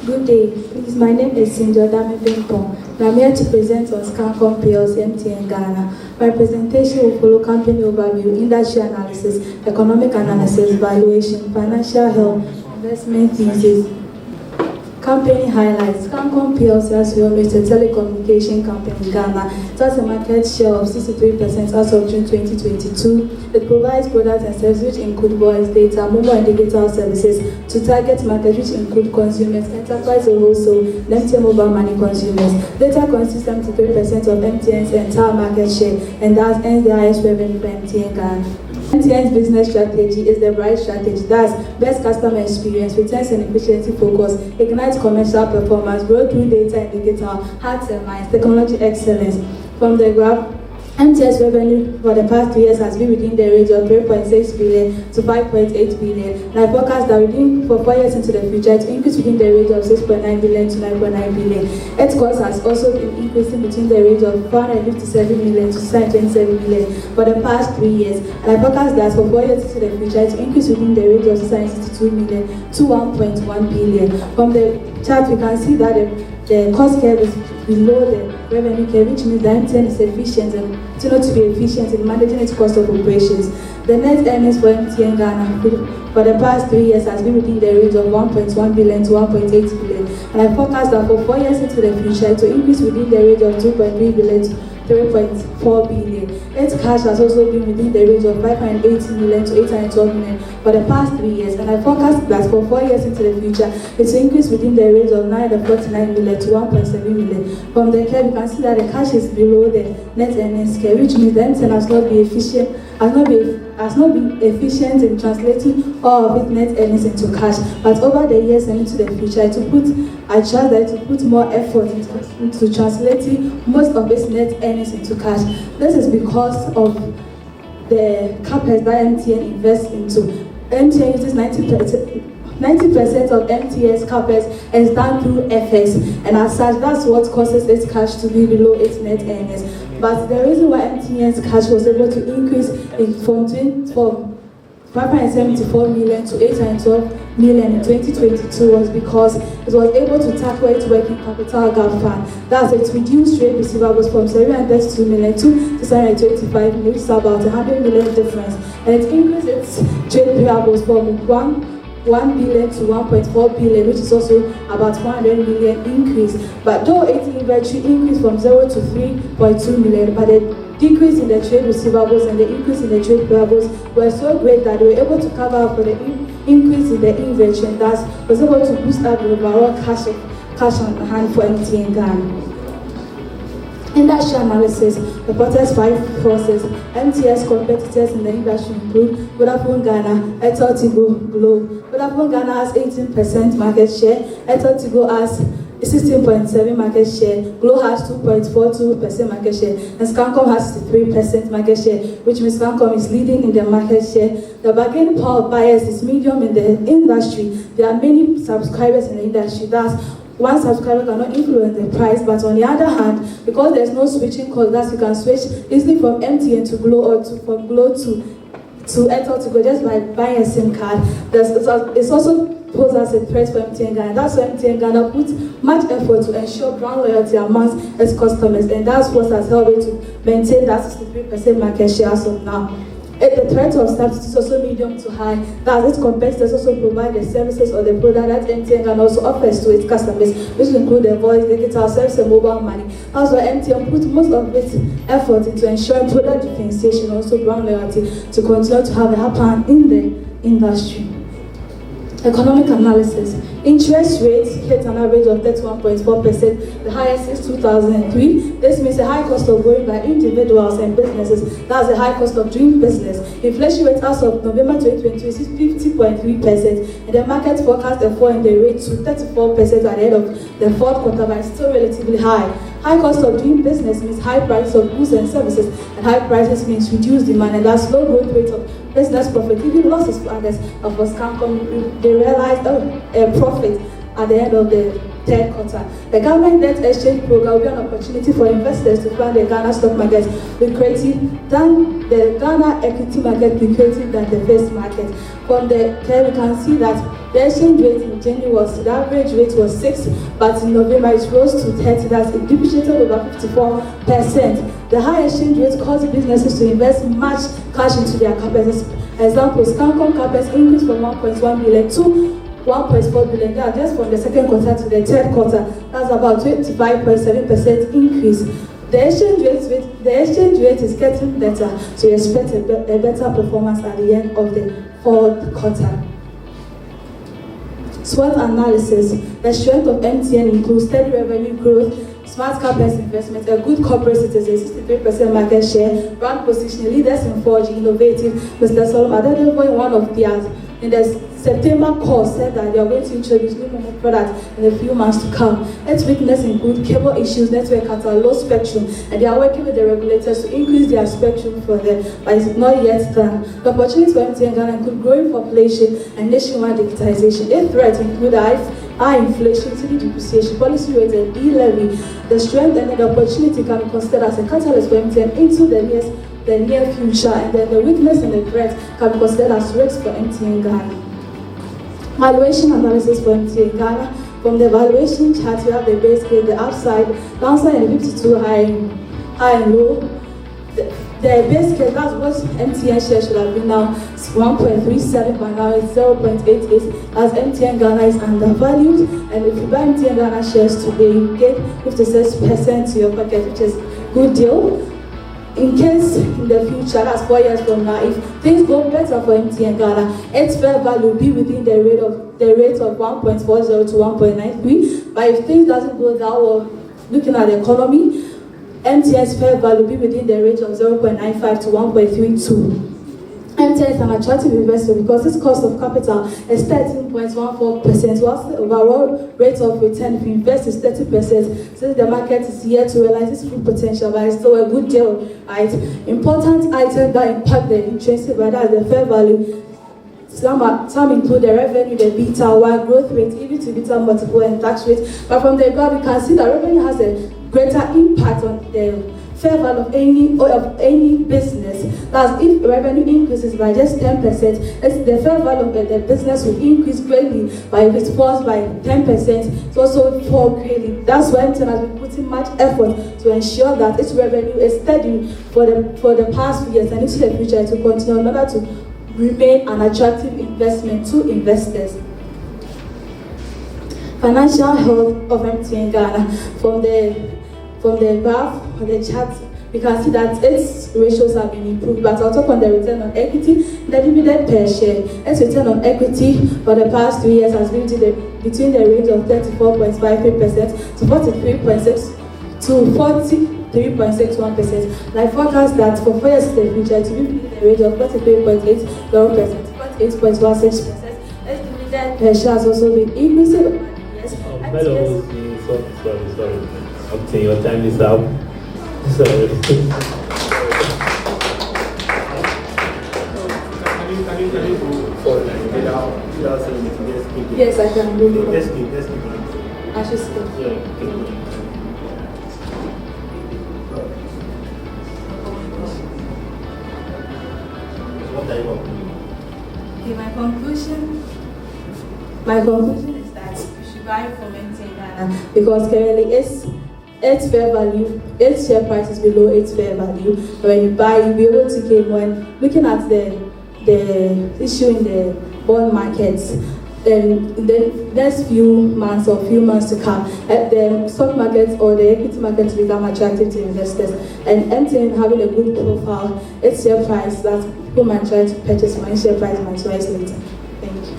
Good day. Please, my name is Odame of UG. I'm here to present on Scancom PLC MTN Ghana. My presentation will follow company overview, industry analysis, economic analysis, valuation, financial health, investment thesis, company highlights. Scancom PLC, as we all know, is a telecommunication company in Ghana. It has a market share of 63% as of June 2022. It provides products and services which include voice, data, mobile and digital services to target markets which include consumers, enterprise or wholesale, and MTN mobile money consumers. Data consists 73% of MTN's entire market share and thus ends the highest revenue for MTN Ghana. MTN's business strategy is the right strategy, that's best customer experience, returns and efficiency focus, ignites commercial performance, grow through data and digital, hearts and minds, technology excellence. From the graph, MTN's revenue for the past 2 years has been within the range of 3.6 billion to 5.8 billion. And I forecast that for 4 years into the future, it will increase within the range of 6.9 billion to 9.9 billion. Its cost has also been increasing between the range of 457 million to 627 million for the past 3 years. And I forecast that for 4 years into the future, it will increase within the range of 662 million to 1.1 billion. From the chart, we can see that the cost curve is below the revenue curve, which means that MTN is efficient and to be efficient in managing its cost of operations. The net earnings for MTN Ghana for the past 3 years has been within the range of 1.1 billion to 1.8 billion. And I forecast that for 4 years into the future, it will increase within the range of 2.3 billion to 3.4 billion. Its cash has also been within the range of 580 million to 812 million for the past 3 years. And I forecast that for 4 years into the future, it will increase within the range of 949 million to 1.7 million. From the curve, you can see that the cash is below the net earnings curve, which means the MTN has not been efficient in translating all of its net earnings into cash. But over the years and into the future, I trust that it will put more effort into translating most of its net earnings into cash. This is because of the CapEx that MTN invests into. MTN uses 90% of MTN's CapEx is done through FX, and as such, that's what causes its cash to be below its net earnings. But the reason why MTN's cash was able to increase from 574 million to 812 million in 2022 was because it was able to tackle its working capital gap fund. That's it reduced trade receivables from 732 million to 625 million, which is about 100 million difference. And it increased its trade payables from 1 billion to 1.4 billion, which is also about 400 million increase. But though its inventory increased from 0 to 3.2 million, but the decrease in the trade receivables and the increase in the trade payables were so great that they were able to cover up for the increase in the inventory, and thus was able to boost up the overall cash on hand for MTN Ghana. Industry analysis reported 5 forces. MTN's competitors in the industry include Odame of Ghana, Airtel Glo. Odame Ghana has 18% market share, Airtel has 16.7% market share, Glo has 2.42% market share, and Scancom has 63% market share, which means Scancom is leading in the market share. The bargaining power of buyers is medium in the industry. There are many subscribers in the industry. That's one subscriber cannot influence the price, but on the other hand, because there's no switching cost, that you can switch easily from MTN to Glo or from Glo to Airtel just by buying a SIM card. It's also posed as a threat for MTN Ghana. That's why MTN Ghana puts much effort to ensure brand loyalty amongst its customers, and that's what has helped it to maintain that 63% market share as of now. The threat of substitutes is also medium to high. That its competitors also provide the services or the product that MTN Ghana also offers to its customers, which include the voice, digital service, and mobile money. That's why MTN puts most of its effort into ensuring product differentiation, also brand loyalty, to continue to have a upper hand in the industry. Economic analysis. Interest rates hit an average of 31.4%, the highest since 2003. This means a high cost of borrowing by individuals and businesses. That's a high cost of doing business. Inflation rate as of November 2022 is 50.3%, and the market forecast a fall in the rate to 34% at the end of the fourth quarter, but it's still relatively high. High cost of doing business means high prices of goods and services, and high prices means reduced demand, and that's low growth rate of business profit, even losses for others. Of course, they realized a profit at the end of the third quarter. The government debt exchange program will be an opportunity for investors to find the Ghana stock market lucrative than the Ghana equity market lucrative than the first market. From the curve, we can see that The exchange rate in January the average rate was 6, but in November it rose to 30. That's it depreciated over 54%. The high exchange rate caused businesses to invest much cash into their capex. Examples: Cancom capex increased from 1.1 billion to 1.4 billion. That's just from the second quarter to the third quarter. That's about 25.7% increase. The exchange rate is getting better, so we expect a better performance at the end of the fourth quarter. SWOT analysis. The strength of MTN includes steady revenue growth, smart capex investment, a good corporate citizen, 63% market share, brand positioning, leaders in 4G, innovative. Mr. Solomon Adedebo, one of theirs, in the September call, said that they are going to introduce new mobile products in a few months to come. Its weakness include cable issues, network at a low spectrum, and they are working with the regulators to increase their spectrum for them, but it's not yet done. The opportunities for MTN Ghana include growing population and nationwide digitization. A threat include high inflation, city depreciation, policy rate, and e-levy. The strength and the opportunity can be considered as a catalyst for MTN into the near future, and then the weakness and the threat can be considered as risks for MTN Ghana. Valuation analysis for MTN Ghana. From the valuation chart, you have the base case, the upside, downside, and the 52 high and low. The base case, that's what MTN shares should have been now. It's 1.37, but now it's 0.88. As MTN Ghana is undervalued, and if you buy MTN Ghana shares today, you get 56% to your pocket, which is a good deal. In case in the future, that's 4 years from now, if things go better for MTN Ghana, its fair value will be within the rate of 1.40 to 1.93. But if things doesn't go that well, looking at the economy, MTN's fair value will be within the range of 0.95 to 1.32. MTN is an attractive investor because its cost of capital is 13.14%, whilst the overall rate of return if you invest is 30%. Since the market is yet to realize its full potential, but it's still a good deal, right? Important items that impact the intrinsic value as the fair value. Some include the revenue, the beta, while growth rate, EV to beta multiple, and tax rate. But from the graph, you can see that revenue has a greater impact on the fair value of any business. That's if revenue increases by just 10%, the fair value of the business will increase greatly. But if it falls by 10%, it also fall greatly. That's why MTN has been putting much effort to ensure that its revenue is steady for the past few years and into the future to continue in order to remain an attractive investment to investors. Financial health of MTN Ghana. From the graph on the chart, you can see that its ratios have been improved. But I'll talk on the return on equity, the dividend per share. Its return on equity for the past 3 years has been between the range of 34.53% to 43.6 to 43.61%. And I forecast that for 4 years in the future, it will be in the range of 43.80% to 48.16%. Its dividend per share has also been increasing over the years. Sorry. Okay, your time is up. Sorry. Can you go for without saying it? Yes, I can do it. Let's keep it. I should skip. Yeah, okay. What are you concluding? Okay, my conclusion is that you should buy from MTN Ghana because currently its fair value, its share price is below its fair value. When you buy, you'll be able to gain when looking at the issue in the bond markets. In the next few months to come, the stock market or the equity market will become attractive to investors. And MTN having a good profile, its share price that people might try to purchase, my share price might rise later. Thank you.